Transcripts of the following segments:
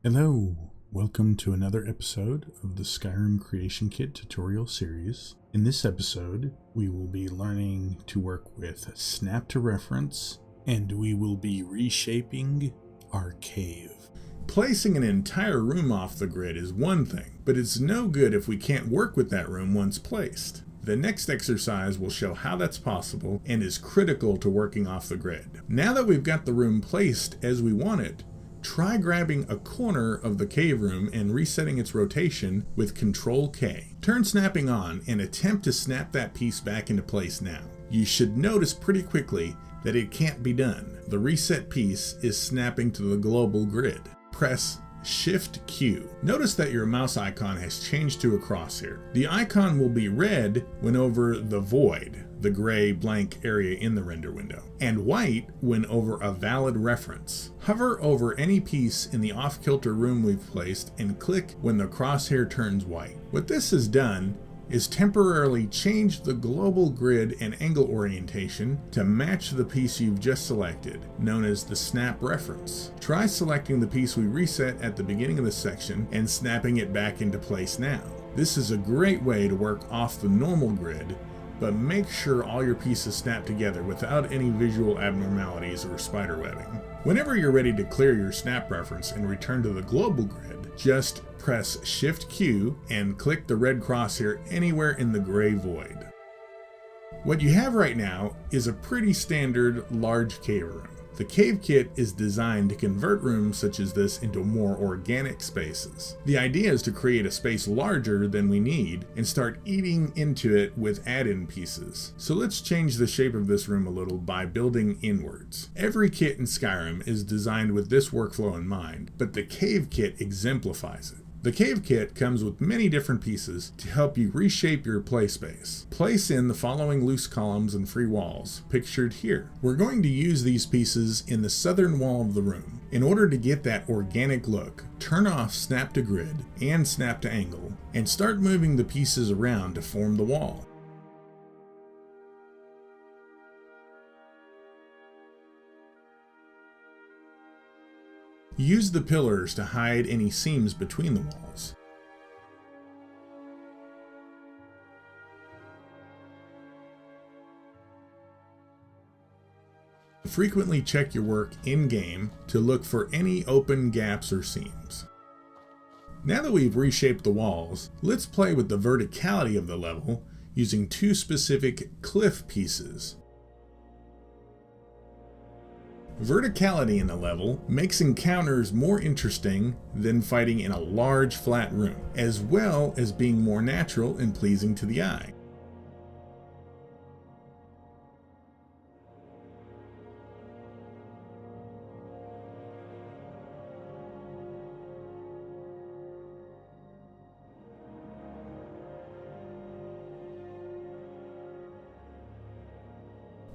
Hello, welcome to another episode of the Skyrim Creation Kit tutorial series. In this episode, we will be learning to work with snap to reference, and we will be reshaping our cave. Placing an entire room off the grid is one thing, but it's no good if we can't work with that room once placed. The next exercise will show how that's possible and is critical to working off the grid. Now that we've got the room placed as we want it, try grabbing a corner of the cave room and resetting its rotation with Ctrl-K. Turn snapping on and attempt to snap that piece back into place now. You should notice pretty quickly that it can't be done. The reset piece is snapping to the global grid. Press Shift-Q. Notice that your mouse icon has changed to a crosshair. The icon will be red when over the void, the gray blank area in the render window, and white when over a valid reference. Hover over any piece in the off-kilter room we've placed and click when the crosshair turns white. What this has done is temporarily change the global grid and angle orientation to match the piece you've just selected, known as the snap reference. Try selecting the piece we reset at the beginning of the section and snapping it back into place now. This is a great way to work off the normal grid, but make sure all your pieces snap together without any visual abnormalities or spider webbing. Whenever you're ready to clear your snap reference and return to the global grid, just press Shift-Q and click the red crosshair anywhere in the gray void. What you have right now is a pretty standard large cave room. The Cave Kit is designed to convert rooms such as this into more organic spaces. The idea is to create a space larger than we need and start eating into it with add-in pieces. So let's change the shape of this room a little by building inwards. Every kit in Skyrim is designed with this workflow in mind, but the Cave Kit exemplifies it. The Cave Kit comes with many different pieces to help you reshape your play space. Place in the following loose columns and free walls, pictured here. We're going to use these pieces in the southern wall of the room. In order to get that organic look, turn off Snap to Grid and Snap to Angle, and start moving the pieces around to form the wall. Use the pillars to hide any seams between the walls. Frequently check your work in-game to look for any open gaps or seams. Now that we've reshaped the walls, let's play with the verticality of the level using two specific cliff pieces. Verticality in the level makes encounters more interesting than fighting in a large flat room, as well as being more natural and pleasing to the eye.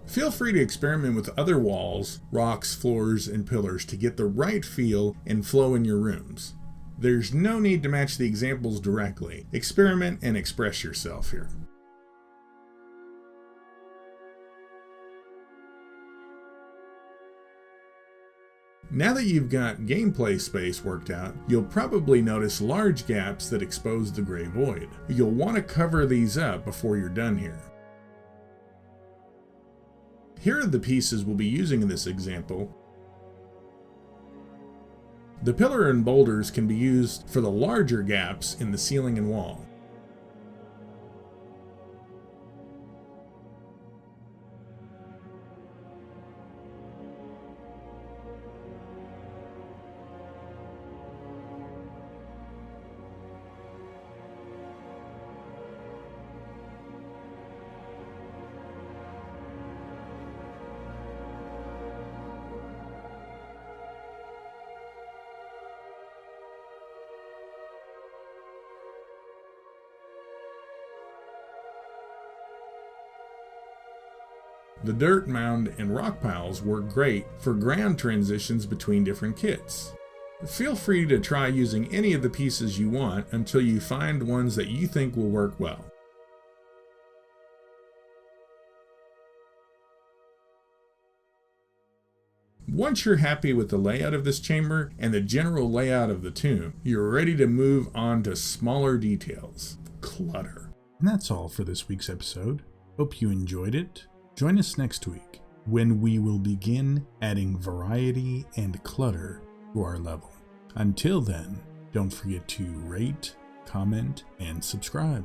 Feel free to experiment with other walls, rocks, floors, and pillars to get the right feel and flow in your rooms. There's no need to match the examples directly. Experiment and express yourself here. Now that you've got gameplay space worked out, you'll probably notice large gaps that expose the gray void. You'll want to cover these up before you're done here. Here are the pieces we'll be using in this example. The pillar and boulders can be used for the larger gaps in the ceiling and wall. The dirt mound and rock piles work great for ground transitions between different kits. Feel free to try using any of the pieces you want until you find ones that you think will work well. Once you're happy with the layout of this chamber and the general layout of the tomb, you're ready to move on to smaller details. Clutter. And that's all for this week's episode. Hope you enjoyed it. Join us next week when we will begin adding variety and clutter to our level. Until then, don't forget to rate, comment, and subscribe.